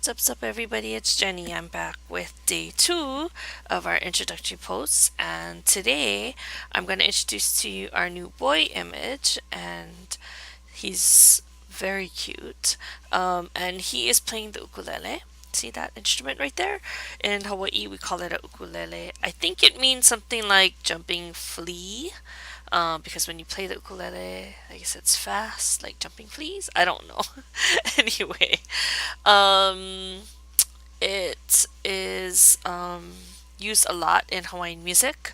What's up, everybody? It's Jenny. I'm back with day two of our introductory posts, and today I'm going to introduce to you our new boy image, and he's very cute. And he is playing the ukulele. See that instrument right there? In Hawaii, we call it a ukulele. I think it means something like jumping flea, because when you play the ukulele, I guess it's fast, like jumping fleas. I don't know. Anyway, um, it is used a lot in Hawaiian music,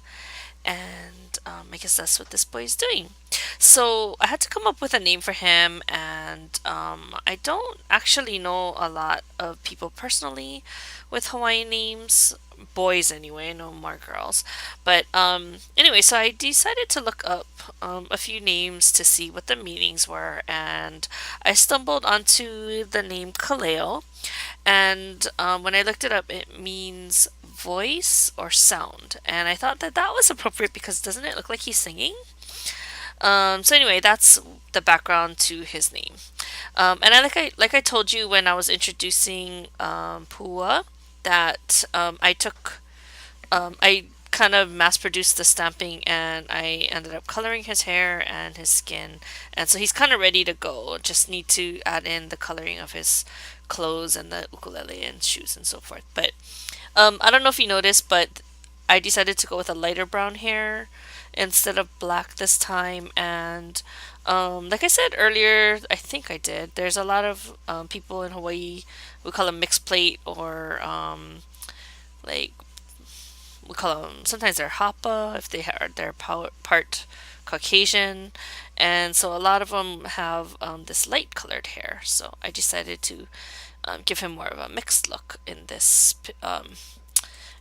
and I guess that's what this boy is doing. So I had to come up with a name for him, and I don't actually know a lot of people personally with Hawaiian names, boys anyway, no more girls. But anyway, so I decided to look up a few names to see what the meanings were, and I stumbled onto the name Kaleo, and when I looked it up, it means voice or sound. And I thought that that was appropriate because doesn't it look like he's singing? So anyway, that's the background to his name. And like I told you when I was introducing Pua, that I kind of mass produced the stamping, and I ended up coloring his hair and his skin, and so he's kind of ready to go. Just need to add in the coloring of his clothes and the ukulele and shoes and so forth. But I don't know if you noticed, but I decided to go with a lighter brown hair instead of black this time. And like I said earlier, I think I did. There's a lot of people in Hawaii. We call them mixed plate, or like we call them, sometimes they're Hapa if they're part Caucasian, and so a lot of them have this light colored hair. So I decided to give him more of a mixed look in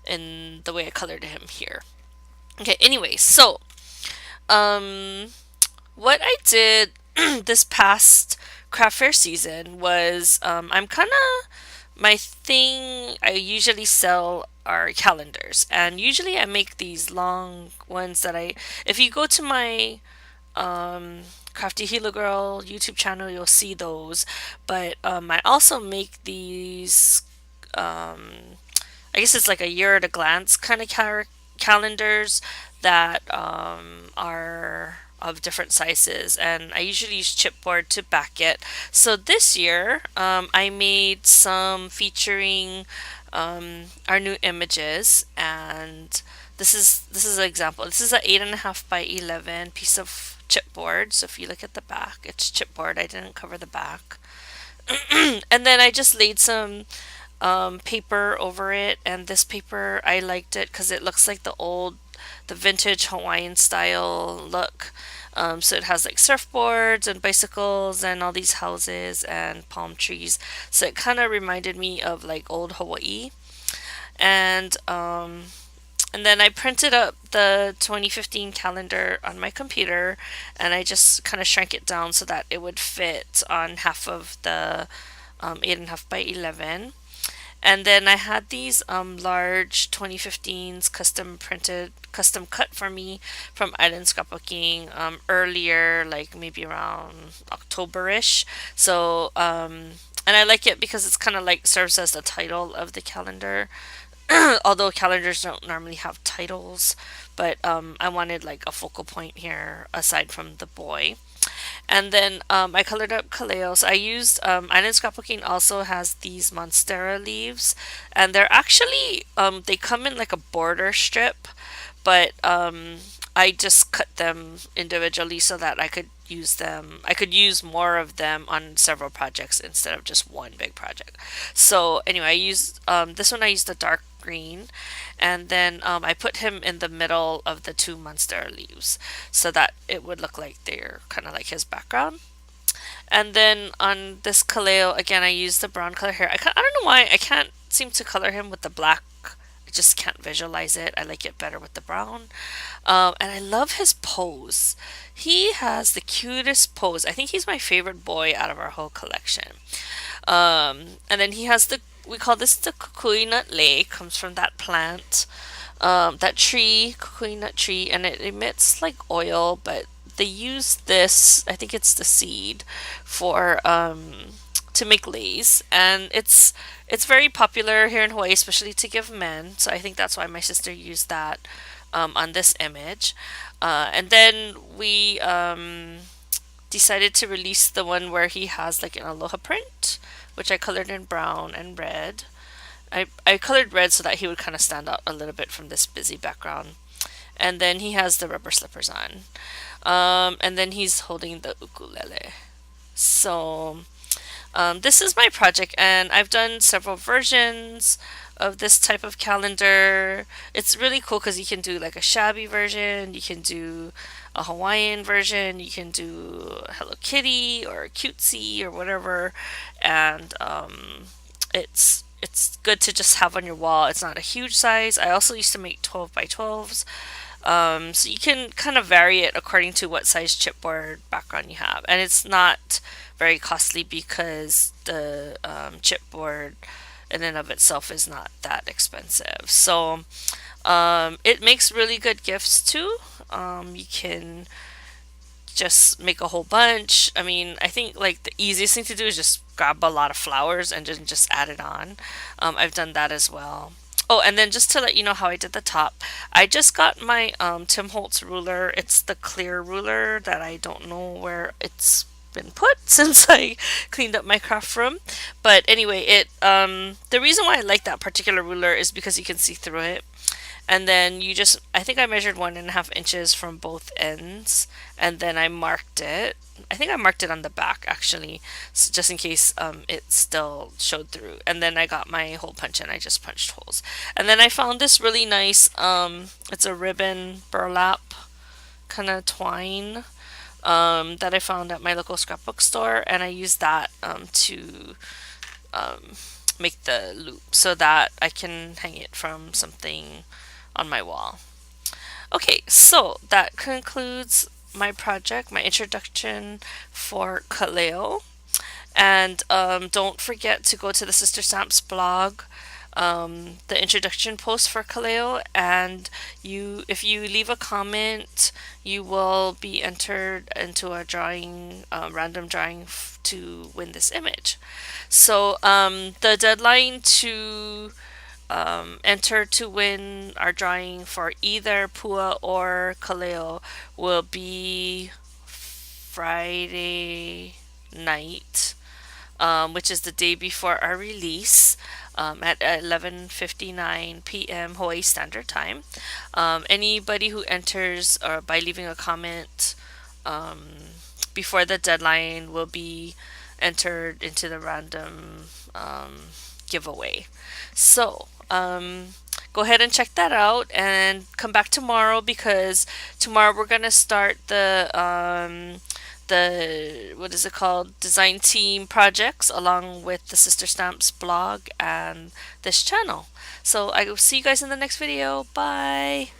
in the way I colored him here. Okay, anyway, so um, what I did this past craft fair season was I'm kind of my thing I usually sell are calendars, and usually I make these long ones that if you go to my Crafty Hilo Girl YouTube channel, you'll see those. But I also make these I guess it's like a year at a glance kind of calendars that are of different sizes, and I usually use chipboard to back it. So this year, I made some featuring our new images, and this is an example. This is an 8.5 by 11 piece of chipboard. So if you look at the back, it's chipboard. I didn't cover the back, and then I just laid some paper over it. And this paper, I liked it because it looks like the vintage Hawaiian style look. So it has like surfboards and bicycles and all these houses and palm trees. So it kind of reminded me of like old Hawaii. And and then I printed up the 2015 calendar on my computer, and I just kind of shrank it down so that it would fit on half of the 8.5 by 11. And then I had these large 2015s custom cut for me from Island Scrapbooking earlier, like maybe around October-ish. So, and I like it because it's kind of like serves as the title of the calendar. Although calendars don't normally have titles, but I wanted like a focal point here aside from the boy. And then I colored up Kaleo. So I used Island Scrapbooking also has these Monstera leaves, and they're actually they come in like a border strip, but I just cut them individually so that I could use them. I could use more of them on several projects instead of just one big project. So anyway, I used this one. I used the dark green, and then I put him in the middle of the two monster leaves so that it would look like they're kind of like his background. And then on this Kaleo, again, I used the brown color hair. I don't know why I can't seem to color him with the black. I just can't visualize it. I like it better with the brown. And I love his pose. He has the cutest pose. I think he's my favorite boy out of our whole collection. And then he has we call this the kukui nut lei, comes from that plant, that tree, kukui nut tree, and it emits like oil, but they use this, I think it's the seed, for to make leis, and it's very popular here in Hawaii, especially to give men. So I think that's why my sister used that on this image. And then we decided to release the one where he has like an aloha print, which I colored in brown and red. I colored red so that he would kind of stand out a little bit from this busy background. And then he has the rubber slippers on. And then he's holding the ukulele. So this is my project, and I've done several versions of this type of calendar. It's really cool because you can do like a shabby version, you can do a Hawaiian version, you can do Hello Kitty or cutesy or whatever, and it's good to just have on your wall. It's not a huge size. I also used to make 12 by 12s. So you can kind of vary it according to what size chipboard background you have. And it's not very costly because the chipboard in and of itself is not that expensive. So it makes really good gifts too. You can just make a whole bunch. I mean, I think like the easiest thing to do is just grab a lot of flowers and just add it on. I've done that as well. Oh, and then just to let you know how I did the top, I just got my Tim Holtz ruler. It's the clear ruler that I don't know where it's been put since I cleaned up my craft room. But anyway, it the reason why I like that particular ruler is because you can see through it. And then you just, I think I measured 1.5 inches from both ends, and then I marked it. I think I marked it on the back actually, so just in case it still showed through. And then I got my hole punch and I just punched holes. And then I found this really nice, it's a ribbon burlap kind of twine that I found at my local scrapbook store, and I used that to make the loop so that I can hang it from something on my wall. Okay, so that concludes my project, my introduction for Kaleo. And don't forget to go to the Sister Stamps blog, the introduction post for Kaleo, and if you leave a comment, you will be entered into a drawing, random drawing to win this image. So the deadline to enter to win our drawing for either Pua or Kaleo will be Friday night, which is the day before our release, at 11:59 p.m. Hawaii Standard Time. Anybody who enters or by leaving a comment before the deadline will be entered into the random giveaway. So, go ahead and check that out and come back tomorrow, because tomorrow we're gonna start the what is it called, design team projects along with the Sister Stamps blog and this channel. So I will see you guys in the next video. Bye.